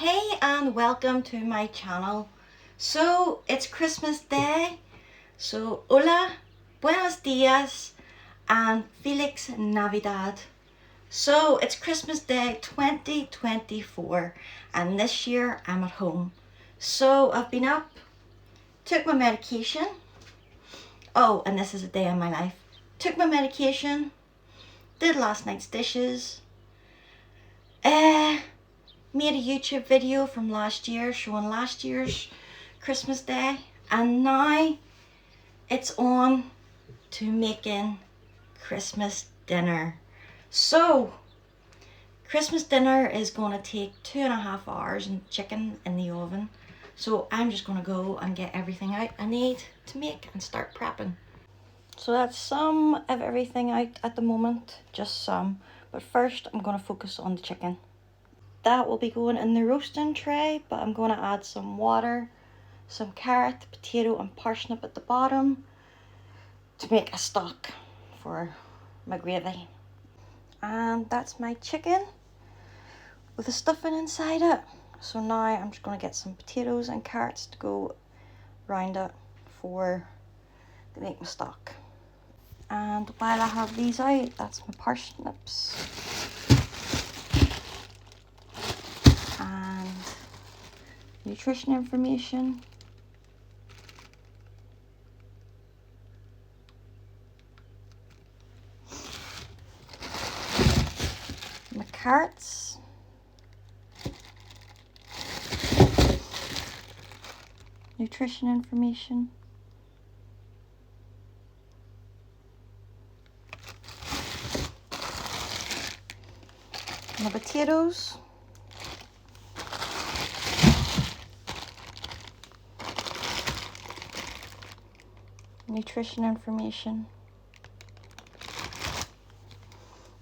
Hey and welcome to my channel. So it's Christmas Day, so hola, buenos dias and Felix Navidad. So it's Christmas Day 2024 and this year I'm at home. So I've been up, took my medication. Oh, and this is a day in my life. Took my medication, did last night's dishes, made a YouTube video from last year showing last year's Christmas Day, and now it's on to making Christmas dinner. So Christmas dinner is going to take 2.5 hours and chicken in the oven. So I'm just going to go and get everything out I need to make and start prepping. So that's some of everything out at the moment, just some. But first I'm going to focus on the chicken. That will be going in the roasting tray, but I'm going to add some water, some carrot, potato and parsnip at the bottom to make a stock for my gravy. And that's my chicken with the stuffing inside it. So now I'm just going to get some potatoes and carrots to go round it to make my stock. And while I have these out, that's my parsnips. And nutrition information. My carrots. Nutrition information. My potatoes. Nutrition information.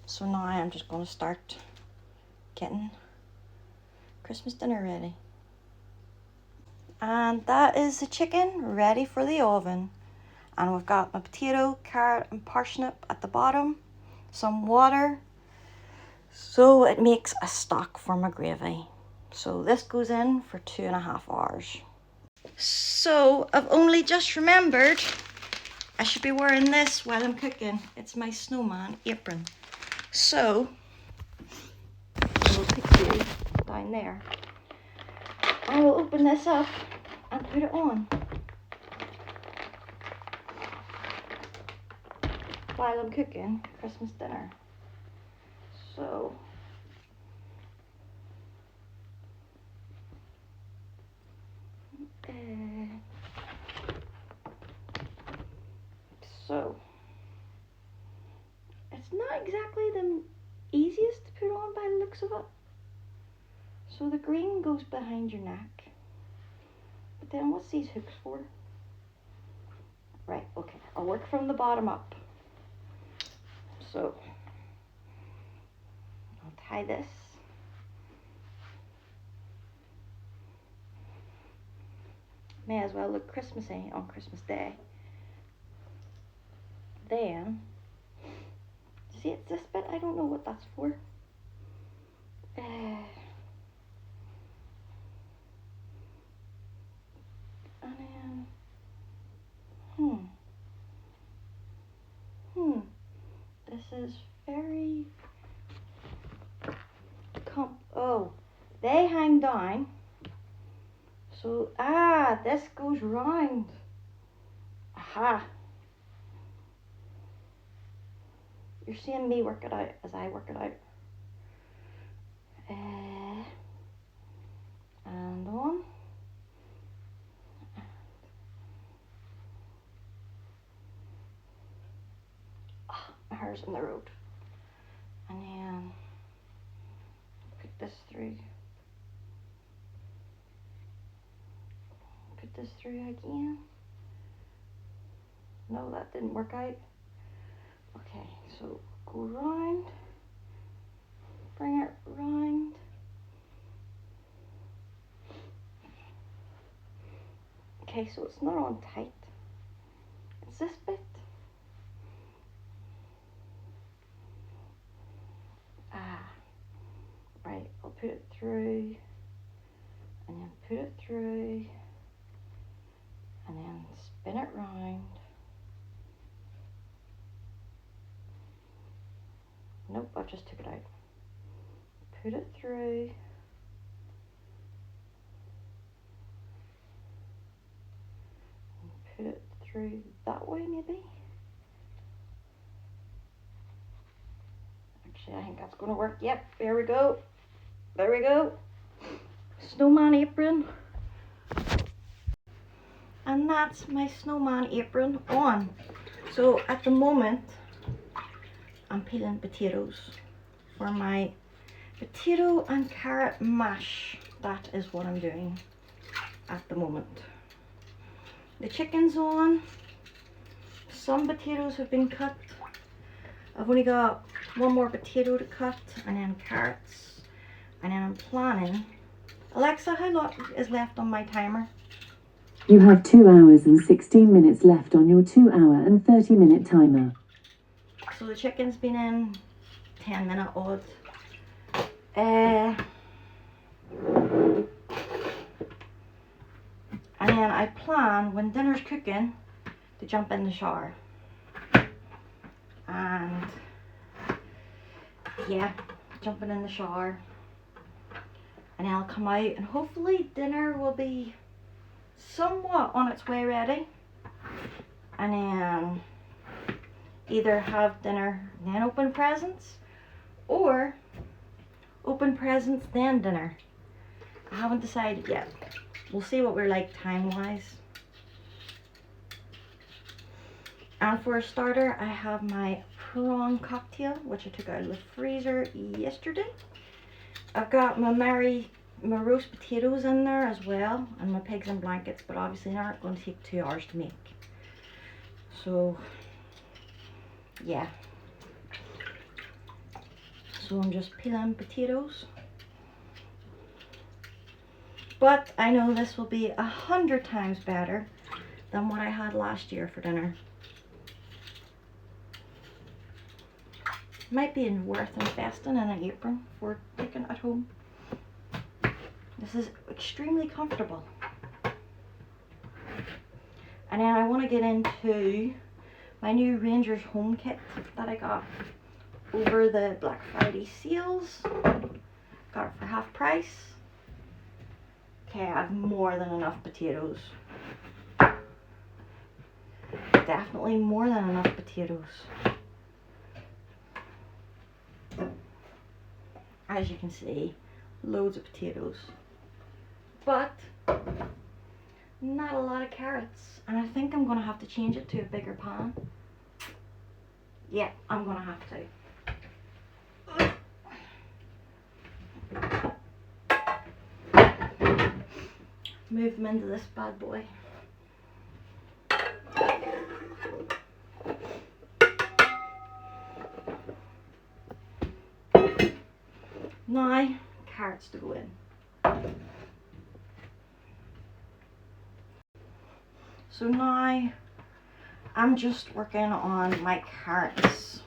So now I'm just going to start getting Christmas dinner ready. And that is the chicken ready for the oven. And we've got my potato, carrot and parsnip at the bottom, some water, so it makes a stock for my gravy. So this goes in for 2.5 hours. So I've only just remembered I should be wearing this while I'm cooking. It's my Snowman Apron. So we'll put you down there. I will open this up and put it on while I'm cooking Christmas dinner. So it's not exactly the easiest to put on by the looks of it. So the green goes behind your neck. But then what's these hooks for? Right, okay, I'll work from the bottom up. So I'll tie this. May as well look Christmassy on Christmas Day. Then, see, it's this bit, I don't know what that's for. And then, this is very, oh, they hang down. So, this goes round. Aha. You're seeing me work it out as I work it out. And on. My hair's on the road. And then put this through. Put this through again. No, that didn't work out. Okay, so go round. Bring it round. Okay, so it's not on tight. It's this bit. Right, I'll put it through put it through and then spin it round. Nope, I just took it out. Put it through. Put it through that way maybe. Actually, I think that's going to work. Yep, there we go. There we go. Snowman apron. And that's my snowman apron on. So at the moment, I'm peeling potatoes for my potato and carrot mash. That is what I'm doing at the moment. The chicken's on. Some potatoes have been cut. I've only got one more potato to cut and then carrots. And then I'm planning. Alexa, how long is left on my timer? You have 2 hours and 16 minutes left on your 2 hour and 30-minute timer. So the chicken's been in 10-minute odd. And then I plan when dinner's cooking to jump in the shower. And yeah, jumping in the shower. And then I'll come out and hopefully dinner will be somewhat on its way ready. And then either have dinner then open presents, or open presents then dinner. I haven't decided yet. We'll see what we're like time wise. And for a starter, I have my prawn cocktail, which I took out of the freezer yesterday. I've got my roast potatoes in there as well, and my pigs in blankets, but obviously they aren't going to take 2 hours to make. So yeah, so I'm just peeling potatoes, but I know this will be 100 times better than what I had last year for dinner. Might be worth investing in an apron for taking at home. This is extremely comfortable. And then I want to get into my new Rangers home kit that I got over the Black Friday sales. Got it for half price. Okay, I have more than enough potatoes. Definitely more than enough potatoes. As you can see, loads of potatoes. But not a lot of carrots, and I think I'm going to have to change it to a bigger pan. Yeah, I'm going to have to. Move them into this bad boy. Now, carrots to go in. So now I'm just working on my carrots,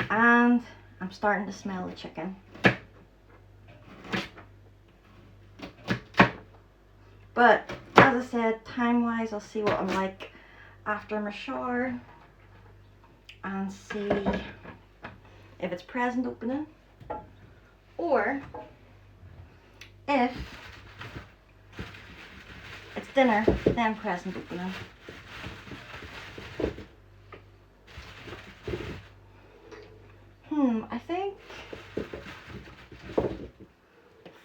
and I'm starting to smell the chicken. But as I said, time wise, I'll see what I'm like after my shower and see if it's present opening, or if it's dinner, then present opening. I think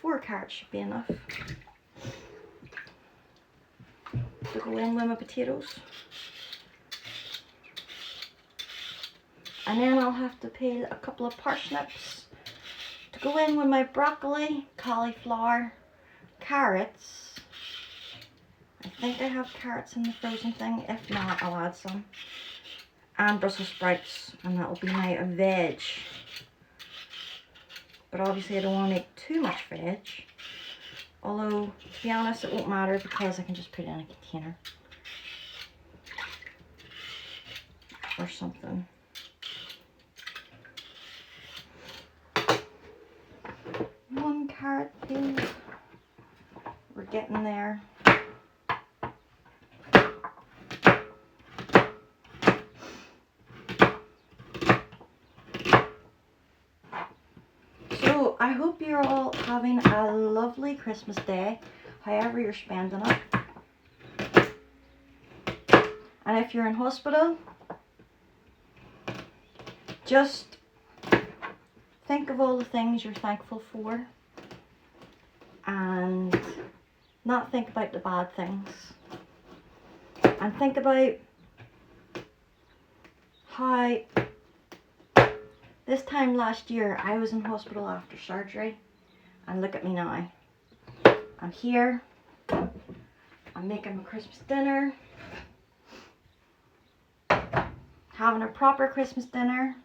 4 carrots should be enough to go in with my potatoes. And then I'll have to peel a couple of parsnips to go in with my broccoli, cauliflower, carrots. I think I have carrots in the frozen thing. If not, I'll add some. And Brussels sprouts, and that'll be my veg. But obviously I don't want to make too much veg. Although, to be honest, it won't matter because I can just put it in a container. Or something. One carrot. Okay. We're getting there. So I hope you're all having a lovely Christmas day, however you're spending it. And if you're in hospital, just think of all the things you're thankful for and not think about the bad things. And think about how this time last year I was in hospital after surgery, and look at me now. I'm here, I'm making my Christmas dinner, having a proper Christmas dinner,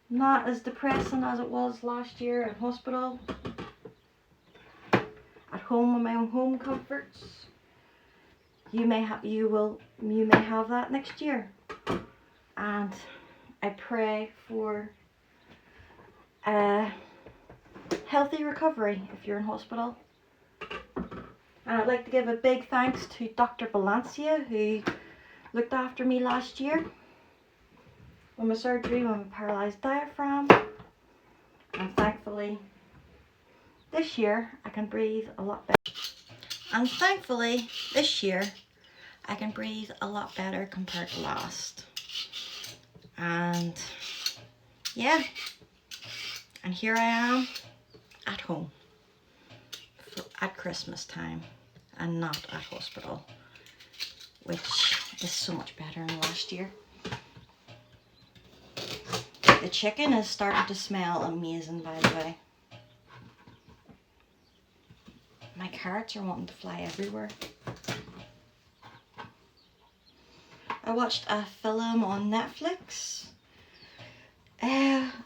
not as depressing as it was last year in hospital, at home with my own home comforts. You may have that next year, and I pray for a healthy recovery if you're in hospital. And I'd like to give a big thanks to Dr. Valencia, who looked after me last year with my surgery, with my paralysed diaphragm. And thankfully, this year I can breathe a lot better. And thankfully, this year I can breathe a lot better compared to last. And yeah, and here I am at home at Christmas time and not at hospital, which is so much better than last year. The chicken is starting to smell amazing, by the way. My carrots are wanting to fly everywhere. I watched a film on Netflix.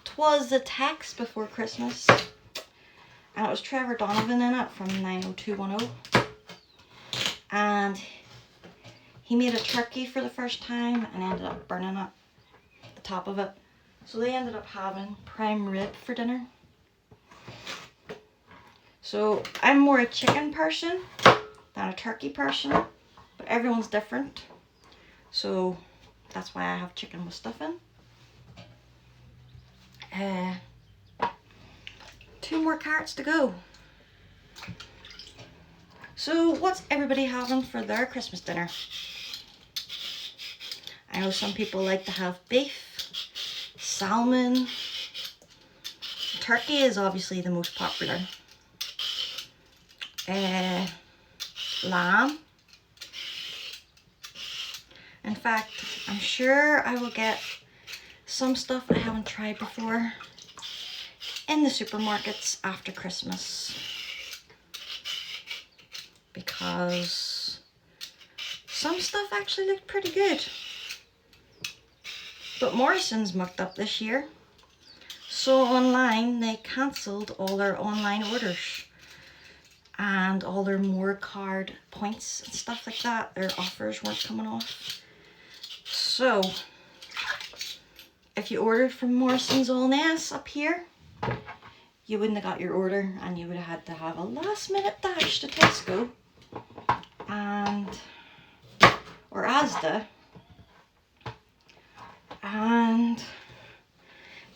Twas The Tax Before Christmas. And it was Trevor Donovan in it from 90210. And he made a turkey for the first time and ended up burning it, the top of it. So they ended up having prime rib for dinner. So I'm more a chicken person than a turkey person, but everyone's different. So that's why I have chicken with stuffing. 2 more carrots to go. So what's everybody having for their Christmas dinner? I know some people like to have beef, salmon. Turkey is obviously the most popular. Lamb. In fact, I'm sure I will get some stuff I haven't tried before in the supermarkets after Christmas, because some stuff actually looked pretty good. But Morrison's mucked up this year, so online they cancelled all their online orders and all their more card points and stuff like that. Their offers weren't coming off. So if you ordered from Morrison's All Ness up here, you wouldn't have got your order, and you would have had to have a last minute dash to Tesco or Asda and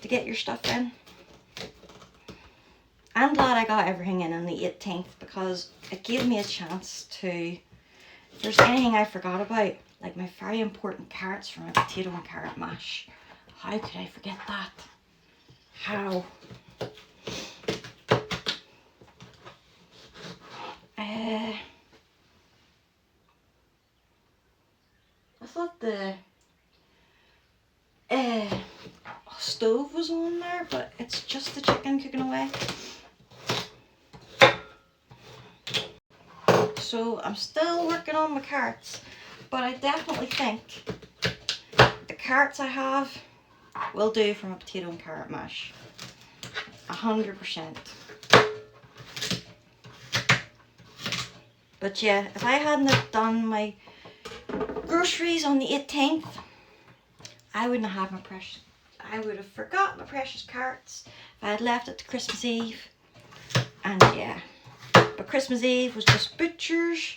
to get your stuff in. I'm glad I got everything in on the 18th, because it gave me a chance to, if there's anything I forgot about, like my very important carrots for my potato and carrot mash. How could I forget that? How? I thought the stove was on there, but it's just the chicken cooking away. So I'm still working on my carrots, but I definitely think the carrots I have will do for my potato and carrot mash. 100%. But yeah, if I hadn't have done my groceries on the 18th, I wouldn't have had my precious, I would have forgot my precious carrots if I had left it to Christmas Eve. And yeah, but Christmas Eve was just butchers,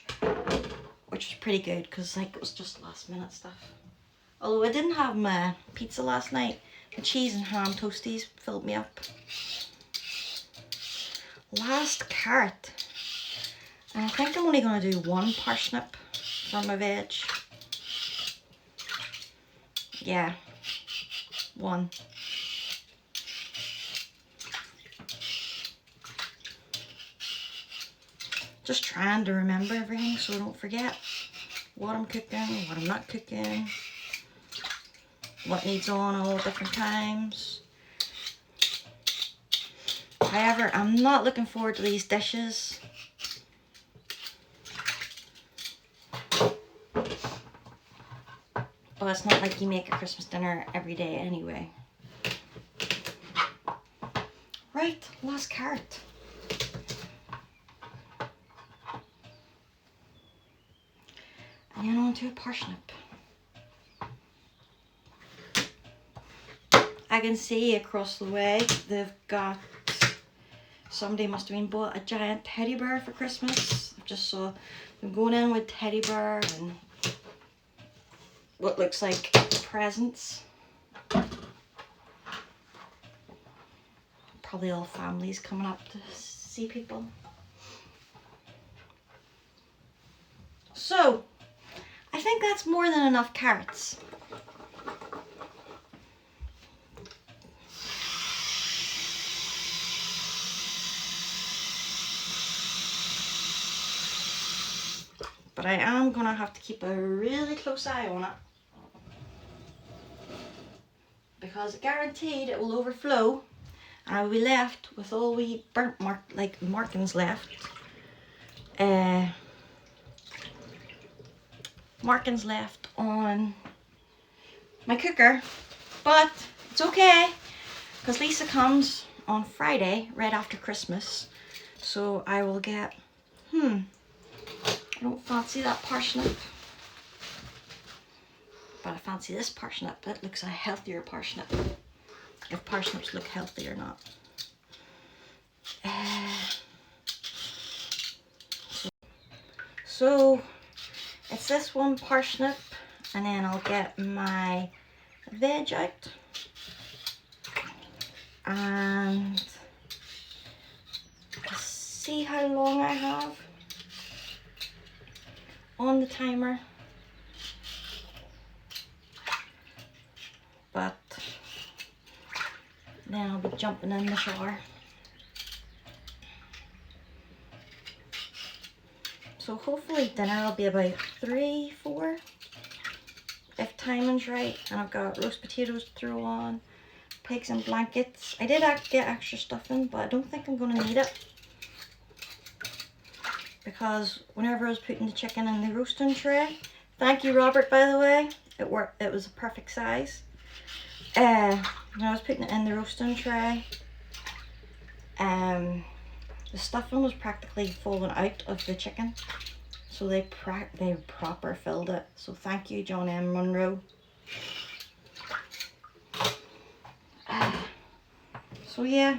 which was pretty good because like it was just last minute stuff. Although I didn't have my pizza last night, the cheese and ham toasties filled me up. Last carrot, and I think I'm only going to do one parsnip for my veg. Yeah, one. Just trying to remember everything so I don't forget what I'm cooking, what I'm not cooking, what needs on all different times. However, I'm not looking forward to these dishes. But it's not like you make a Christmas dinner every day anyway. Right, last carrot. And then on to a parsnip. I can see across the way they've got, somebody must have been bought a giant teddy bear for Christmas. I just saw them going in with teddy bear and what looks like presents. Probably all families coming up to see people. So, I think that's more than enough carrots. But I am going to have to keep a really close eye on it. Because guaranteed it will overflow and I'll be left with all wee burnt markings left. Markings left on my cooker, but it's okay because Lisa comes on Friday right after Christmas, so I will get I don't fancy that parsnip, but I fancy this parsnip. That looks a healthier parsnip, if parsnips look healthy or not. So it's this one parsnip, and then I'll get my veg out and see how long I have on the timer. But then I'll be jumping in the shower. So hopefully dinner will be about 3, 4, if timing's right. And I've got roast potatoes to throw on, pigs in blankets. I did get extra stuffing, but I don't think I'm going to need it. Because whenever I was putting the chicken in the roasting tray, thank you Robert by the way, it worked, it was a perfect size. When I was putting it in the roasting tray, the stuffing was practically falling out of the chicken, so they proper filled it. So thank you, John M. Munro. So yeah,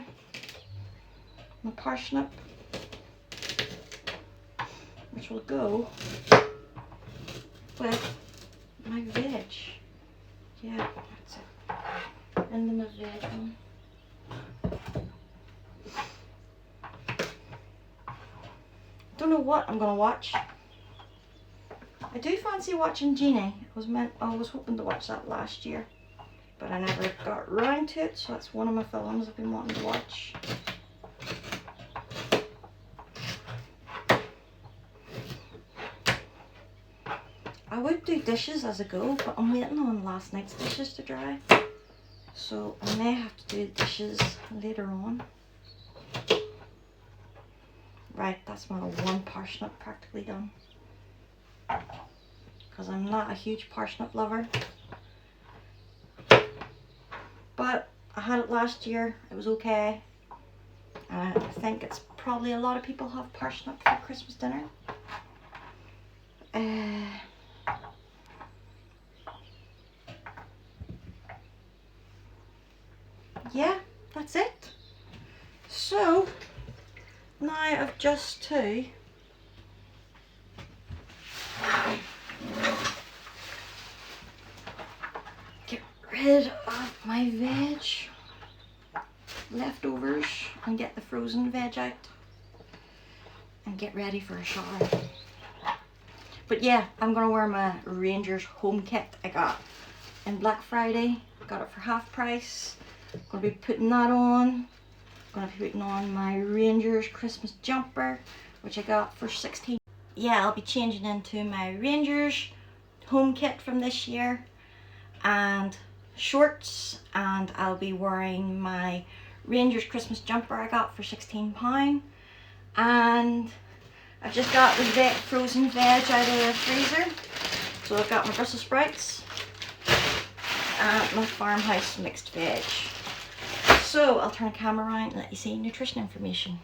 my parsnip, which will go with my veg. Yeah, that's it. And then my veg one. Don't know what I'm gonna watch. I do fancy watching Genie. I was hoping to watch that last year, but I never got around to it, so that's one of my films I've been wanting to watch. I would do dishes as I go, but I'm waiting on last night's dishes to dry, so I may have to do the dishes later on. Right, that's my one parsnip practically done. Because I'm not a huge parsnip lover. But I had it last year, it was okay. I think it's probably a lot of people have parsnip for Christmas dinner. Yeah, that's it. So, Now I've just to get rid of my veg leftovers and get the frozen veg out and get ready for a shower. But yeah, I'm gonna wear my Rangers home kit I got in Black Friday. Got it for half price. Gonna be putting that on. Gonna be putting on my Rangers Christmas jumper, which I got for 16. Yeah, I'll be changing into my Rangers home kit from this year and shorts, and I'll be wearing my Rangers Christmas jumper I got for £16. And I've just got the frozen veg out of the freezer. So I've got my Brussels sprouts and my Farmhouse mixed veg. So I'll turn the camera around and let you see nutrition information.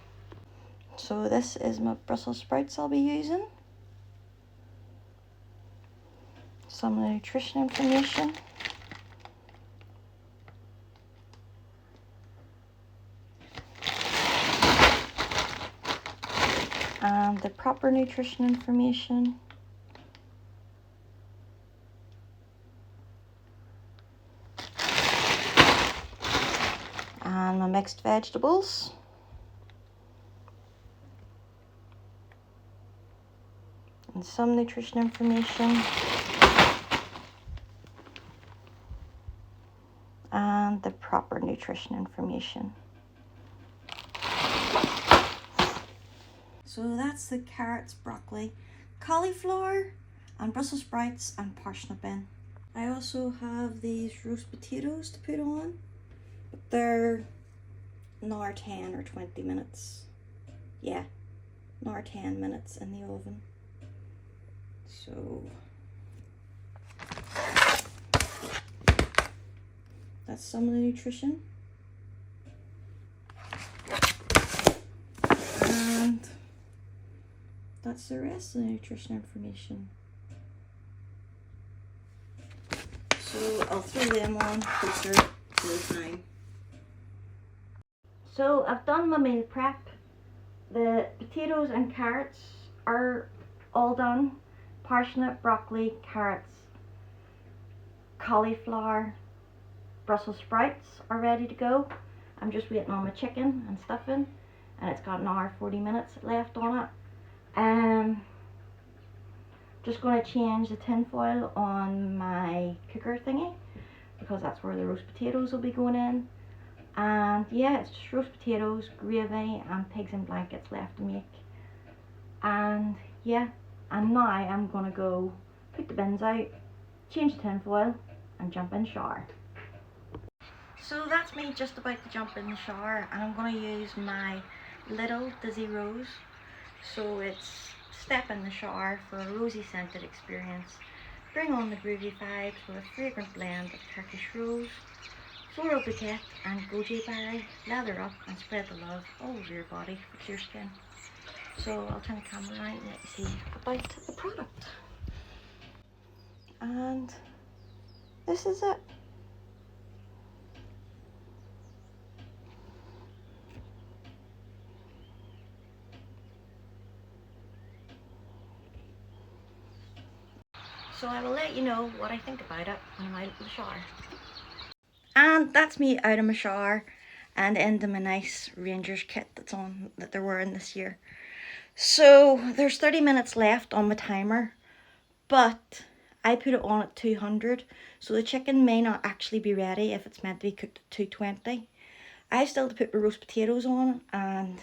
So this is my Brussels sprouts I'll be using. Some nutrition information. And the proper nutrition information. And my mixed vegetables. And some nutrition information. And the proper nutrition information. So that's the carrots, broccoli, cauliflower, and Brussels sprouts and parsnip in. I also have these roast potatoes to put on, but they're now 10 or 20 minutes. Yeah, now 10 minutes in the oven. So that's some of the nutrition. And that's the rest of the nutrition information. So I'll throw them on closer to the time. So I've done my meal prep. The potatoes and carrots are all done. Parsnip, broccoli, carrots, cauliflower, Brussels sprouts are ready to go. I'm just waiting on my chicken and stuffing, and it's got an hour 40 minutes left on it. Just going to change the tin foil on my cooker thingy because that's where the roast potatoes will be going in. And yeah, it's just roast potatoes, gravy, and pigs in blankets left to make. And yeah, and now I'm going to go put the bins out, change the tin foil, and jump in the shower. So that's me just about to jump in the shower, and I'm going to use my Lidl Dizzy Rose. So it's step in the shower for a rosy scented experience. Bring on the groovy vibes with a fragrant blend of Turkish rose, floral bouquet, and goji berry. Lather up and spread the love all over your body with your skin. So I'll turn the camera around and let you see about the product. And this is it. So I will let you know what I think about it when I'm out of the shower. And that's me out of my shower and into my nice Rangers kit that they're wearing this year. So there's 30 minutes left on my timer, but I put it on at 200, so the chicken may not actually be ready if it's meant to be cooked at 220. I still have to put my roast potatoes on and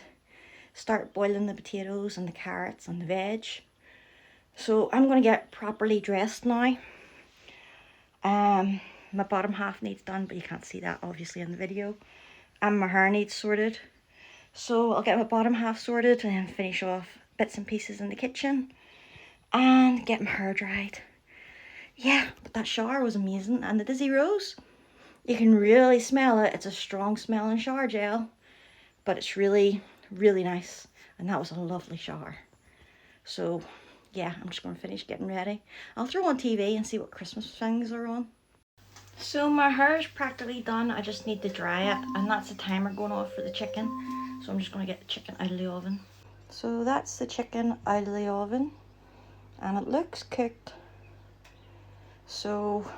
start boiling the potatoes and the carrots and the veg. So I'm going to get properly dressed now. My bottom half needs done, but you can't see that obviously in the video. And my hair needs sorted. So I'll get my bottom half sorted and then finish off bits and pieces in the kitchen and get my hair dried. Yeah, but that shower was amazing. And the Dizzy Rose, you can really smell it. It's a strong smelling shower gel, but it's really, really nice. And that was a lovely shower. So yeah, I'm just going to finish getting ready. I'll throw on TV and see what Christmas things are on. So my hair is practically done. I just need to dry it, and that's the timer going off for the chicken. So I'm just going to get the chicken out of the oven. So that's the chicken out of the oven, and it looks cooked. So,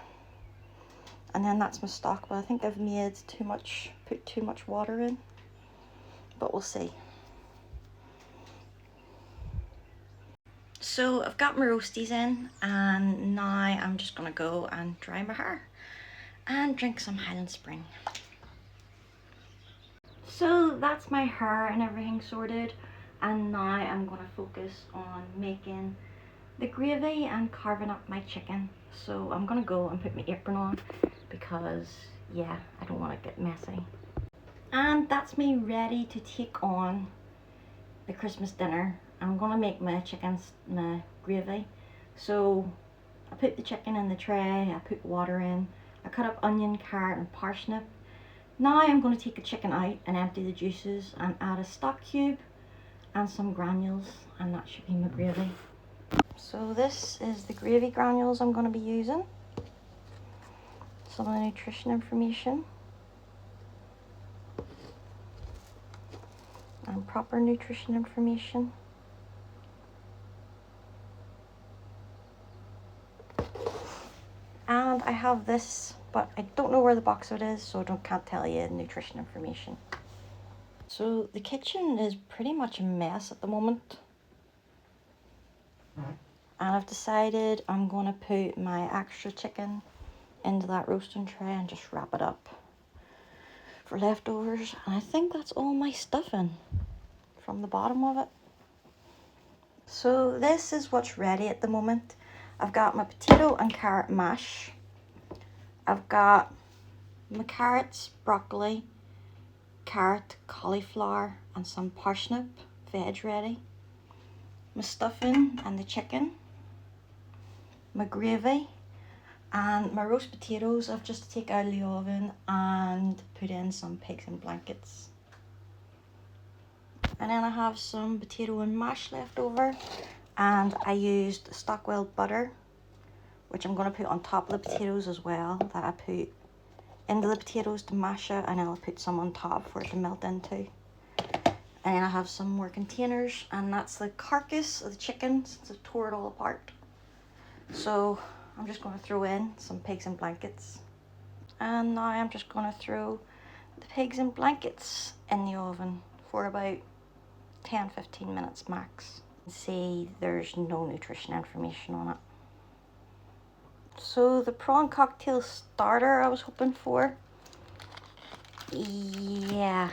and then that's my stock, but I think I've made too much, put too much water in, but we'll see. So I've got my roasties in, and now I'm just gonna go and dry my hair and drink some Highland Spring. So that's my hair and everything sorted, and now I'm gonna focus on making the gravy and carving up my chicken. So I'm gonna go and put my apron on because, yeah, I don't want to get messy. And that's me ready to take on the Christmas dinner. I'm gonna make my gravy. So I put the chicken in the tray, I put water in, I cut up onion, carrot and parsnip. Now I'm going to take the chicken out and empty the juices and add a stock cube and some granules, and that should be my gravy. So this is the gravy granules I'm going to be using. Some of the nutrition information and proper nutrition information. And I have this, but I don't know where the box of it is, so I can't tell you the nutrition information. So the kitchen is pretty much a mess at the moment. And I've decided I'm going to put my extra chicken into that roasting tray and just wrap it up for leftovers. And I think that's all my stuffing from the bottom of it. So this is what's ready at the moment. I've got my potato and carrot mash. I've got my carrots, broccoli, carrot, cauliflower and some parsnip veg ready. My stuffing and the chicken. My gravy and my roast potatoes I've just taken out of the oven and put in some pigs in blankets. And then I have some potato and mash left over, and I used Stockwell butter, which I'm going to put on top of the potatoes as well, that I put into the potatoes to mash it, and then I'll put some on top for it to melt into. And then I have some more containers, and that's the carcass of the chicken since I tore it all apart. So I'm just going to throw in some pigs in blankets. And now I'm just going to throw the pigs in blankets in the oven for about 10-15 minutes max. See, there's no nutrition information on it. So the prawn cocktail starter I was hoping for. Yeah.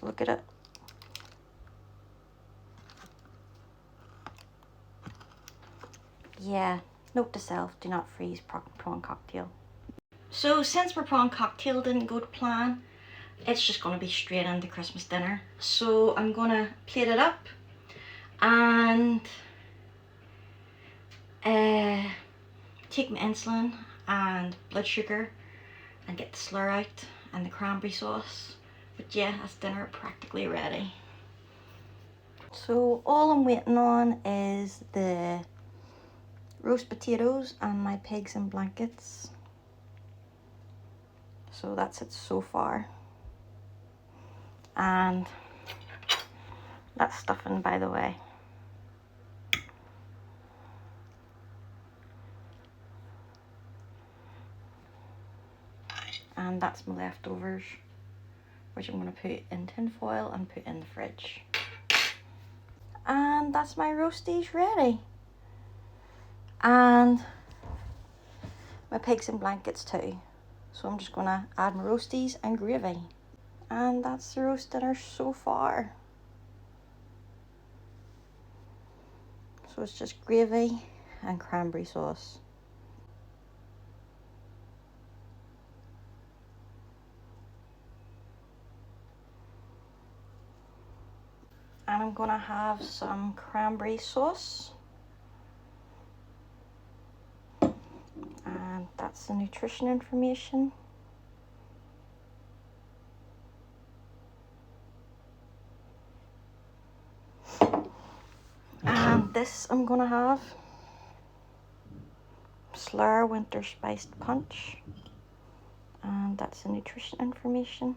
Look at it. Yeah, note to self, do not freeze prawn cocktail. So since my prawn cocktail didn't go to plan, it's just going to be straight into Christmas dinner. So I'm going to plate it up and take my insulin and blood sugar and get the slur out and the cranberry sauce. But yeah, that's dinner practically ready. So all I'm waiting on is the roast potatoes and my pigs in blankets. So that's it so far. And that's stuffing, by the way. And that's my leftovers, which I'm going to put in tin foil and put in the fridge. And that's my roasties ready. And my pigs in blankets too. So I'm just going to add my roasties and gravy. And that's the roast dinner so far. So it's just gravy and cranberry sauce. And I'm going to have some cranberry sauce. And that's the nutrition information. And this I'm going to have Schloer Winter Spiced Punch. And that's the nutrition information.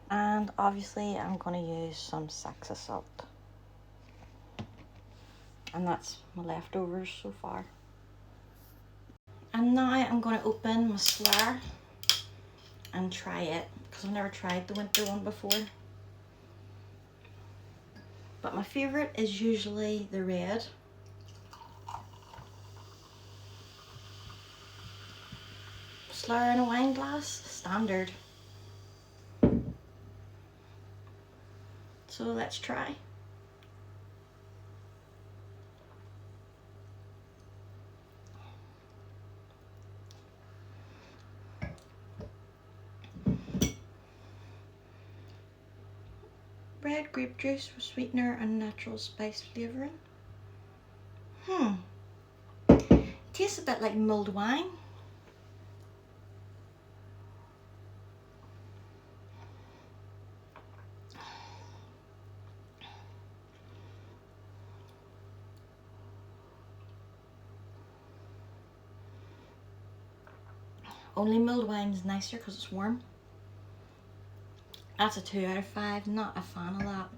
And obviously I'm going to use some Saxa Salt. And that's my leftovers so far. And now I'm going to open my Schloer and try it, because I've never tried the winter one before. But my favourite is usually the red. Schloer in a wine glass, standard. So let's try. Red grape juice with sweetener and natural spice flavouring. Tastes a bit like mulled wine. Only mulled wine is nicer because it's warm. That's a 2 out of 5. Not a fan of that.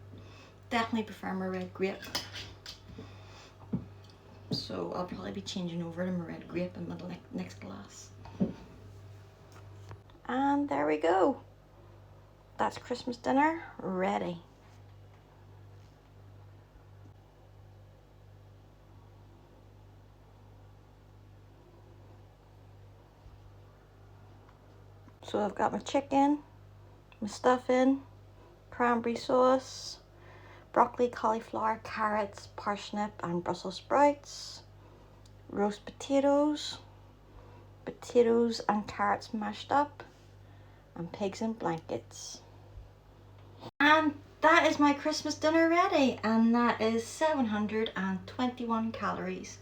Definitely prefer my red grape. So I'll probably be changing over to my red grape in my next glass. And there we go. That's Christmas dinner ready. So I've got my chicken, my stuffing, cranberry sauce, broccoli, cauliflower, carrots, parsnip and Brussels sprouts, roast potatoes, potatoes and carrots mashed up, and pigs in blankets. And that is my Christmas dinner ready, and that is 721 calories.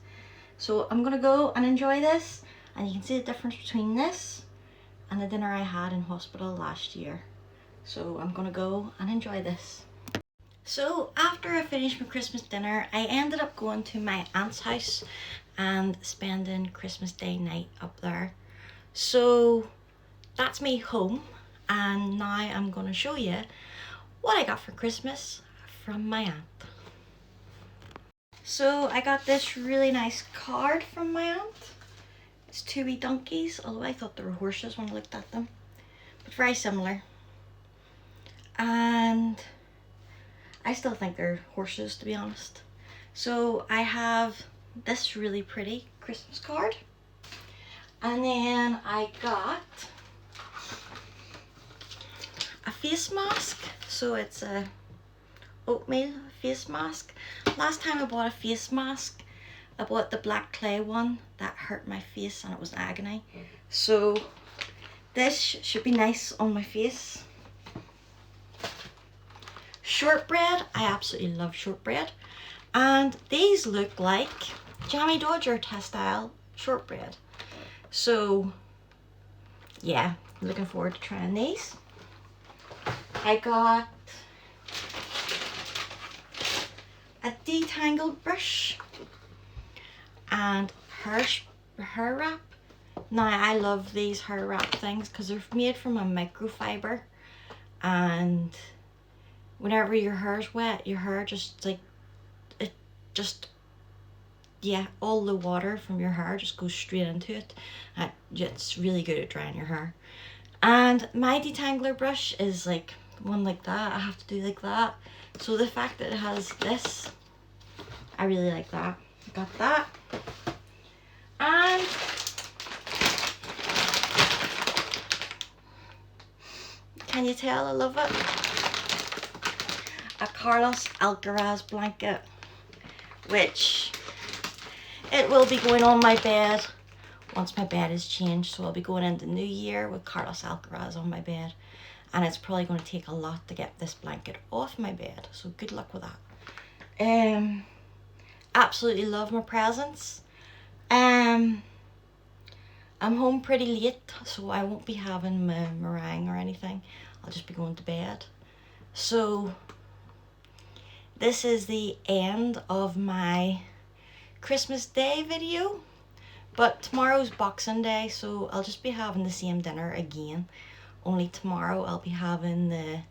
So I'm gonna go and enjoy this, and you can see the difference between this and the dinner I had in hospital last year. So I'm gonna go and enjoy this. So after I finished my Christmas dinner, I ended up going to my aunt's house and spending Christmas Day night up there. So that's me home, and now I'm gonna show you what I got for Christmas from my aunt. So I got this really nice card from my aunt. It's 2 wee donkeys, although I thought they were horses when I looked at them, but very similar. And I still think they're horses, to be honest. So I have this really pretty Christmas card. And then I got a face mask. So it's a oatmeal face mask. Last time I bought a face mask, I bought the black clay one that hurt my face and it was agony. So this should be nice on my face. Shortbread, I absolutely love shortbread. And these look like Jammy Dodger style shortbread. So yeah, looking forward to trying these. I got a detangled brush and hair wrap. Now I love these hair wrap things because they're made from a microfiber, and whenever your hair's wet, your hair just like, it just, yeah, all the water from your hair just goes straight into it. It's really good at drying your hair. And my detangler brush is like one like that. I have to do like that. So the fact that it has this, I really like that. Got that. And can you tell I love it? A Carlos Alcaraz blanket, which it will be going on my bed once my bed is changed. So I'll be going into the new year with Carlos Alcaraz on my bed, and it's probably going to take a lot to get this blanket off my bed. So good luck with that. Absolutely love my presents. I'm home pretty late, so I won't be having my meringue or anything. I'll just be going to bed. So this is the end of my Christmas Day video. But tomorrow's Boxing Day, so I'll just be having the same dinner again. Only tomorrow I'll be having the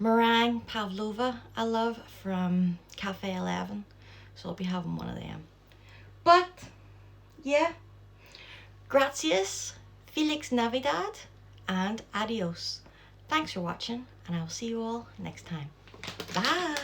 meringue pavlova I love from Cafe 11. So I'll be having one of them. But, yeah. Gracias, Felix Navidad, and adios. Thanks for watching, and I'll see you all next time. Bye!